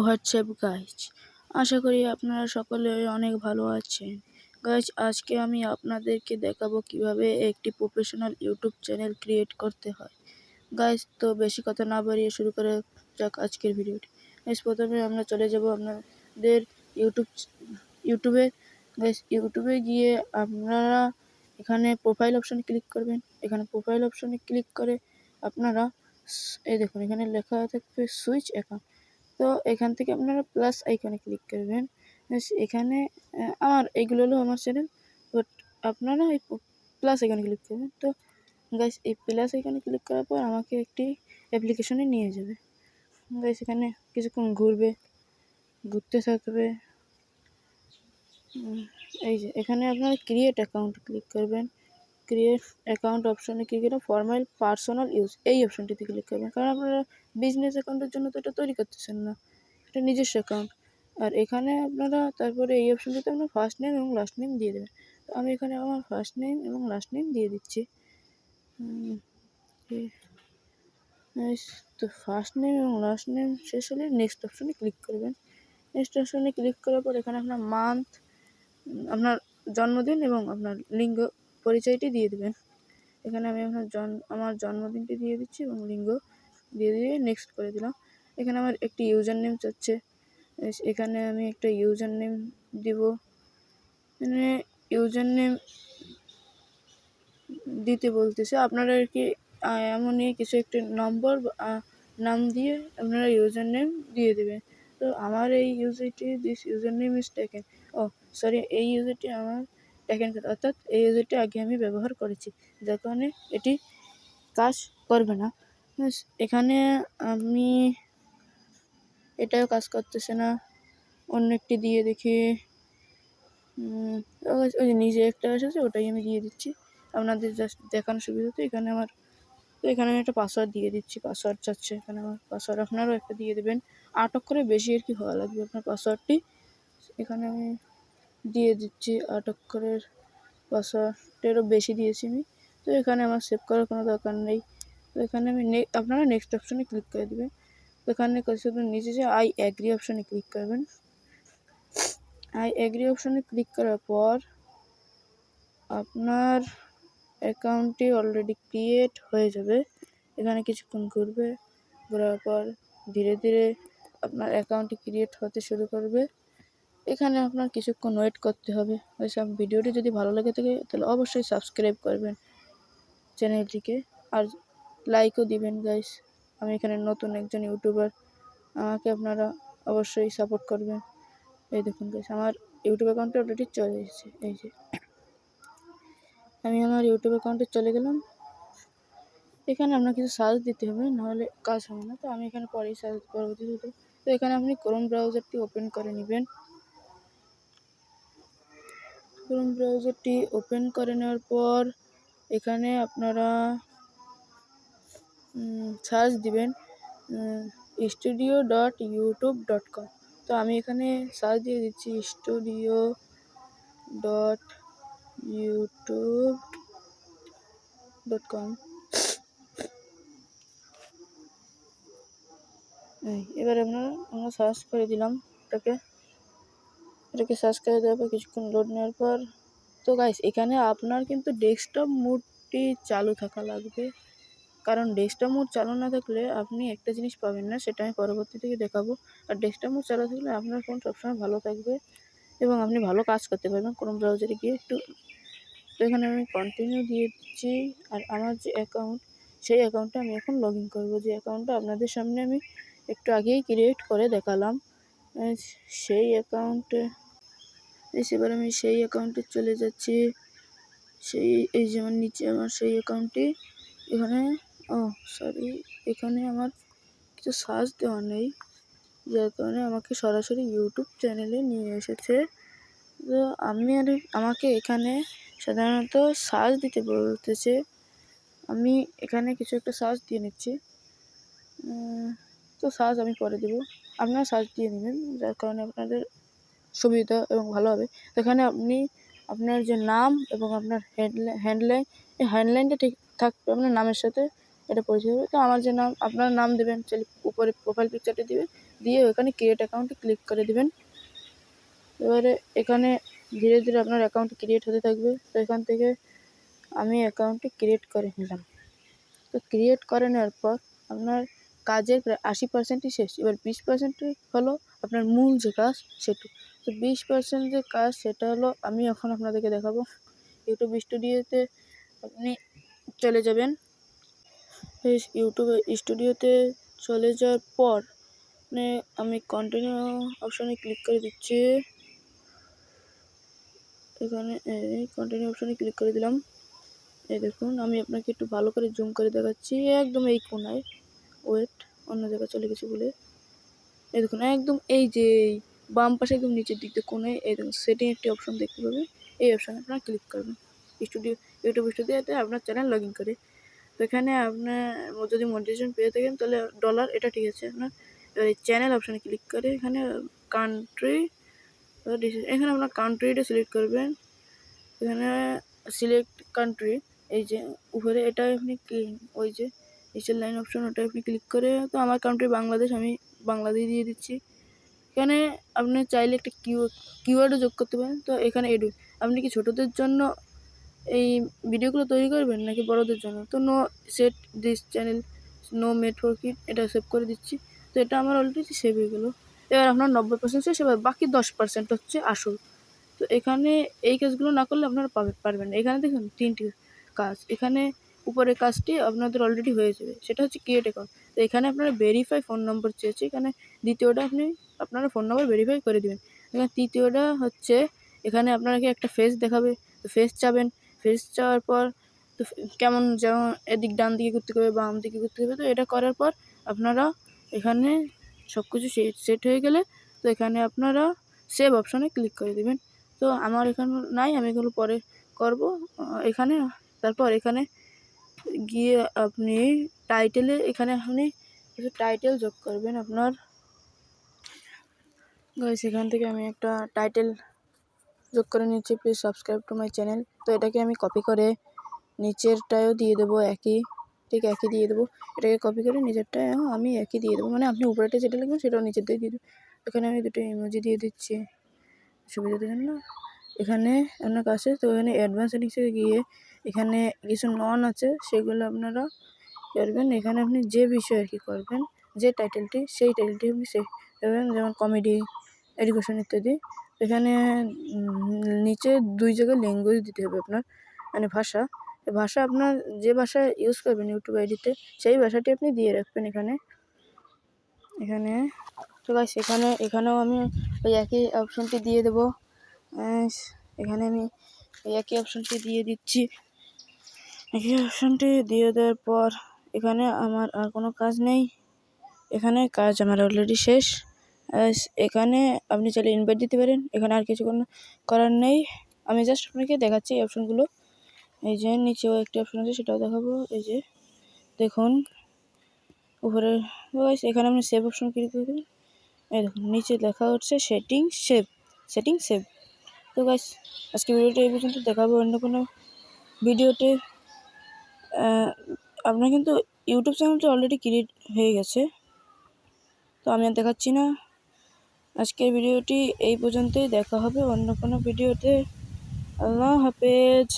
WhatsApp guys, আশা করি আপনারা সকলে অনেক ভালো আছেন। গাইজ, আজকে আমি আপনাদেরকে দেখাবো কিভাবে একটি প্রফেশনাল ইউটিউব চ্যানেল ক্রিয়েট করতে হয়। গাইজ, তো বেশি কথা না বাড়িয়ে শুরু করে যাক আজকের ভিডিওটি। গাইজ, প্রথমে আমরা চলে যাব আপনাদের ইউটিউবে। গাইজ, ইউটিউবে গিয়ে আপনারা এখানে প্রোফাইল অপশানে ক্লিক করবেন। এখানে প্রোফাইল অপশানে ক্লিক করে আপনারা এই দেখুন, এখানে লেখা থাকবে সুইচ অ্যাকাউন্ট। তো এখান থেকে আপনারা প্লাস আইকনে ক্লিক করবেন। এখানে আমার এইগুলো হলো আমার চ্যানেল, বাট আপনারা এই প্লাস আইকনে ক্লিক করবেন। তো গাইস, এই প্লাস আইকনে ক্লিক করার পর আমাকে একটি অ্যাপ্লিকেশনে নিয়ে যাবে। গাইস, এখানে কিছুক্ষণ ঘুরতে থাকবে। এই যে এখানে আপনারা ক্রিয়েট অ্যাকাউন্ট ক্লিক করবেন। ক্রিয়েট অ্যাকাউন্ট অপশানে ক্লিক করে ফরমাল পার্সোনাল ইউজ এই অপশানটিতে ক্লিক করবেন, কারণ আপনারা বিজনেস অ্যাকাউন্টের জন্য তো এটা তৈরি করতেছেন না, এটা নিজস্ব অ্যাকাউন্ট। আর এখানে আপনারা তারপরে এই অপশানটিতে আপনার ফার্স্ট নেম এবং লাস্ট নেম দিয়ে দেবেন। তো আমি এখানে আমার ফার্স্ট নেম এবং লাস্ট নেম দিয়ে দিচ্ছি। তো ফার্স্ট নেম এবং লাস্ট নেম শেষ হলে নেক্সট অপশানে ক্লিক করবেন। নেক্সট অপশানে ক্লিক করার পর এখানে আপনার মান্থ, আপনার জন্মদিন এবং আপনার লিঙ্গ পরিচয়টি দিয়ে দেবেন। এখানে আমি আমার জন্মদিনটি দিয়ে দিচ্ছি এবং লিঙ্গ দিয়ে নেক্সট করে দিলাম। এখানে আমার একটি ইউজার নেম চাচ্ছে, এখানে আমি একটা ইউজার নেম দিব। মানে ইউজার নেম দিতে বলতেছে আপনারা আর কি এমনই কিছু একটা নম্বর নাম দিয়ে আপনারা ইউজার নেম দিয়ে দেবেন। তো আমার এই this user name is taken, এই ইউজারটি আমার টেকেন, অর্থাৎ এই ইউজারটি আগে আমি ব্যবহার করেছি, যার কারণে এটি কাজ করবে না। এখানে আমি এটাও কাজ করতেছে না, অন্য একটি দিয়ে দেখি। ওই যে নিজে একটা এসেছে, ওটাই আমি দিয়ে দিচ্ছি আপনাদের জাস্ট দেখানোর সুবিধাতে। এখানে আমি একটা পাসওয়ার্ড দিয়ে দিচ্ছি, পাসওয়ার্ড চাচ্ছে এখানে আমার পাসওয়ার্ড, আপনারাও একটা দিয়ে দেবেন। 8 অক্ষরে বেশি আর কি হওয়া লাগবে আপনার পাসওয়ার্ডটি। এখানে আমি দিয়ে দিচ্ছি 8 অক্ষরের পাসওয়ার্ডেরও বেশি দিয়েছি আমি। তো এখানে আমার সেভ করার কোনো দরকার নেই। তো এখানে আমি আপনারা নেক্সট অপশানে ক্লিক করে দেবেন। তো এখানে কিছুক্ষণ নিচে যে আই অ্যাগ্রি অপশানে ক্লিক করবেন। আই অ্যাগ্রি অপশানে ক্লিক করার পর আপনার অ্যাকাউন্টটি অলরেডি ক্রিয়েট হয়ে যাবে। এখানে কিছুক্ষণ ঘোরার পর ধীরে ধীরে আপনার অ্যাকাউন্টটি ক্রিয়েট হতে শুরু করবে। এখানে আপনার কিছুক্ষণ ওয়েট করতে হবে। ওইসব ভিডিওটি যদি ভালো লাগে থাকে তাহলে অবশ্যই সাবস্ক্রাইব করবেন চ্যানেলটিকে, আর লাইকও দিবেন গাইস। আমি এখানে নতুন একজন ইউটিউবার, আমাকে আপনারা অবশ্যই সাপোর্ট করবেন। এই দেখুন গাইস, আমার ইউটিউব অ্যাকাউন্টে অলরেডি চলে এসেছে। এই যে আমি আমার ইউটিউব অ্যাকাউন্টে চলে গেলাম। এখানে আপনার কিছু সার্চ দিতে হবে, নাহলে কাজ হবে না। তো আমি এখানে পরেই সার্চ পরবর্তীতে। তো এখানে আপনি ক্রোম ব্রাউজারটি ওপেন করে নেবেন। ক্রোম ব্রাউজারটি ওপেন করে নেওয়ার পর এখানে আপনারা সার্চ দিবেন studio.youtube.com। তো আমি এখানে সার্চ দিয়ে দিচ্ছি studio.youtube.com। এবার আমরা সার্চ করে দিলাম এটাকে সার্চ করে দেওয়ার পর কিছুক্ষণ লোড নেওয়ার পর, তো গাইস এখানে আপনার কিন্তু ডেস্কটপ মোডটি চালু থাকা লাগবে, কারণ ডেস্কটপ মোড চালু না থাকলে আপনি একটা জিনিস পাবেন না, সেটা আমি পরবর্তী থেকে দেখাবো। আর ডেস্কটপ মোড চালু থাকলে আপনার ফোন সবসময় ভালো থাকবে এবং আপনি ভালো কাজ করতে পারবেন ক্রোম ব্রাউজারে গিয়ে একটু। তো এখানে আমি কন্টিনিউ দিয়ে দিচ্ছি। আর আমার যে অ্যাকাউন্ট, সেই অ্যাকাউন্টে আমি এখন লগ ইন করবো, যে অ্যাকাউন্টটা আপনাদের সামনে আমি একটু আগেই ক্রিয়েট করে দেখালাম। সেই অ্যাকাউন্টে এবার আমি সেই অ্যাকাউন্টে চলে যাচ্ছি। এই যেমন নিচে আমার সেই অ্যাকাউন্টটি, এখানে এখানে আমার কিছু সার্চ দেওয়া নেই, যার কারণে আমাকে সরাসরি ইউটিউব চ্যানেলে নিয়ে এসেছে। তো আমাকে এখানে সাধারণত সার্চ দিতে বলতেছে, আমি এখানে কিছু একটা সার্চ দিয়ে নিচ্ছি। তো সার্চ আমি পরে দেবো, আপনারা সার্চ দিয়ে নেবেন, যার কারণে আপনাদের সুবিধা এবং ভালো হবে। এখানে আপনি আপনার যে নাম এবং আপনার হ্যান্ডলাইন, এই হ্যান্ডলাইনটা ঠিক থাকবে আপনার নামের সাথে, এটা পরিচয় হবে। তো আমার যে নাম, আপনার নাম দেবেন, উপরে প্রোফাইল পিকচারটা দিবেন, দিয়ে এখানে ক্রিয়েট অ্যাকাউন্টে ক্লিক করে দিবেন। এবারে এখানে ধীরে ধীরে আপনার অ্যাকাউন্ট ক্রিয়েট হতে থাকবে। তো এখান থেকে আমি অ্যাকাউন্টটি ক্রিয়েট করে নিলাম। তো ক্রিয়েট করে নেওয়ার পর আপনার কাজের প্রায় 80%ই শেষ। এবার 20% হলো আপনার মূল যে কাজ সেটু। তো 20% যে কাজ সেটা হলো আমি এখন আপনাদেরকে দেখাবো। ইউটিউব স্টুডিওতে আপনি চলে যাবেন। ইউটিউব স্টুডিওতে চলে যাওয়ার পর মানে আমি কন্টিনিউ অপশানে ক্লিক করে দিচ্ছি। এখানে এই কন্টিনিউ অপশানে ক্লিক করে দিলাম। এই দেখুন আমি আপনাকে একটু ভালো করে জুম করে দেখাচ্ছি। একদম এই কোনায়, ওয়েট অন্য জায়গায় চলে গেছি বলে, এই দেখুন একদম এই যে বাম পাশে একদম নিচের দিক দিয়ে কোনায় এই দেখুন সেটিং একটি অপশন দেখতে পাবেন। এই অপশানে আপনারা ক্লিক করবেন। ইউটিউব স্টুডিওতে আপনার চ্যানেল লগ ইন করে। তো এখানে আপনার যদি মনিটাইজেশন পেয়ে থাকেন তাহলে ডলার, এটা ঠিক আছে। আপনার এই চ্যানেল অপশানে ক্লিক করে এখানে কান্ট্রি, এখানে আপনার কান্ট্রিটা সিলেক্ট করবেন। এখানে সিলেক্ট কান্ট্রি, এই যে উপরে এটা আপনি ওই যে নিচের লাইন অপশন ওটা আপনি ক্লিক করে, তো আমার কান্ট্রি বাংলাদেশ, আমি বাংলাদেশ দিয়ে দিচ্ছি। এখানে আপনি চাইলে একটা কিওয়ার্ডও যোগ করতে পারেন। তো এখানে আপনি কি ছোটোদের জন্য এই ভিডিওগুলো তৈরি করবেন নাকি বড়োদের জন্য? তো no set this channel, no made for kid, এটা সেভ করে দিচ্ছি। তো এটা আমার অলরেডি সেভ হয়ে গেলো। এবার আপনার 90% শেষ, এবার বাকি 10% হচ্ছে আসল। তো এখানে এই কাজগুলো না করলে আপনারা পারবেন না। এখানে দেখুন 3টি কাজ, এখানে উপরের কাজটি আপনাদের অলরেডি হয়ে যাবে, সেটা হচ্ছে ক্রিয়েট অ্যাকাউন্ট। তো এখানে আপনারা ভেরিফাই ফোন নম্বর চেয়েছে, এখানে দ্বিতীয়টা আপনারা ফোন নম্বর ভেরিফাই করে দেবেন। এখানে তৃতীয়টা হচ্ছে এখানে আপনাকে একটা ফেস দেখাবে, তো ফেস চাবেন। ফেস চাওয়ার পর তো কেমন যেমন এদিক ডান দিকে করতে হবে, বাম দিকে করতে হবে। তো এটা করার পর আপনারা এখানে সব কিছু সেট হয়ে গেলে তো এখানে আপনারা সেভ অপশানে ক্লিক করে দেবেন। তো আমার এখানে নাই, আমি এগুলো পরে করব এখানে। তারপর এখানে গিয়ে আপনি টাইটেলে এখানে আপনি কিছু টাইটেল যোগ করবেন আপনার। গাইস এখান থেকে আমি একটা টাইটেল যোগ করে নিচ্ছি, please subscribe to my channel. তো এটাকে আমি কপি করে নিচেরটায়ও দিয়ে দেবো একই, ঠিক একই দিয়ে দেবো। এটাকে কপি করে নিচেরটায় আমি একই দিয়ে দেবো, মানে আপনি উপরেটা যেটা লিখবেন সেটাও নিচের দিয়ে দেবো। এখানে আমি দুটো ইমোজি দিয়ে দিচ্ছি সুবিধার জন্য। এখানে আপনার কাছে তো এখানে অ্যাডভান্স সেটিংসে গিয়ে এখানে কিছু নন আছে, সেগুলো আপনারা করবেন। এখানে আপনি যে বিষয়ে আর কি করবেন, যে টাইটেলটি, সেই টাইটেলটি আপনি সেভ করবেন, যেমন কমেডি, এডুকেশন ইত্যাদি। এখানে নিচে 2 জায়গায় ল্যাঙ্গুয়েজ দিতে হবে আপনার, মানে ভাষা। ভাষা আপনার যে ভাষা ইউজ করবেন ইউটিউব আইডিতে সেই ভাষাটি আপনি দিয়ে রাখবেন এখানে। তো গাইস এখানেও আমি ওই একই অপশনটি দিয়ে দেবো। এখানে আমি ওই একই অপশনটি দিয়ে দিচ্ছি। একই অপশনটি দিয়ে দেওয়ার পর এখানে আমার আর কোনো কাজ নেই, এখানে কাজ আমার অলরেডি শেষ। এখানে আপনি চাইলে ইনভাইট দিতে পারেন, এখানে আর কিছু করার নেই। আমি জাস্ট আপনাকে দেখাচ্ছি এই অপশনগুলো। এই যে নিচেও একটি অপশন আছে, সেটাও দেখাবো। এই যে দেখুন উপরে এখানে আপনি সেভ অপশন ক্লিক করে দেবেন। এই দেখুন নিচে লেখা হচ্ছে সেটিং সেভ। তো গাইস আজকে ভিডিওটা এই পর্যন্ত, দেখাবো অন্য কোনো ভিডিওতে। আপনার কিন্তু ইউটিউব চ্যানেলটা অলরেডি ক্রিয়েট হয়ে গেছে, তো আমি আর দেখাচ্ছি না। আজকের ভিডিওটি এই পর্যন্তই, দেখা হবে অন্য কোনো ভিডিওতে। আল্লাহ হাফেজ।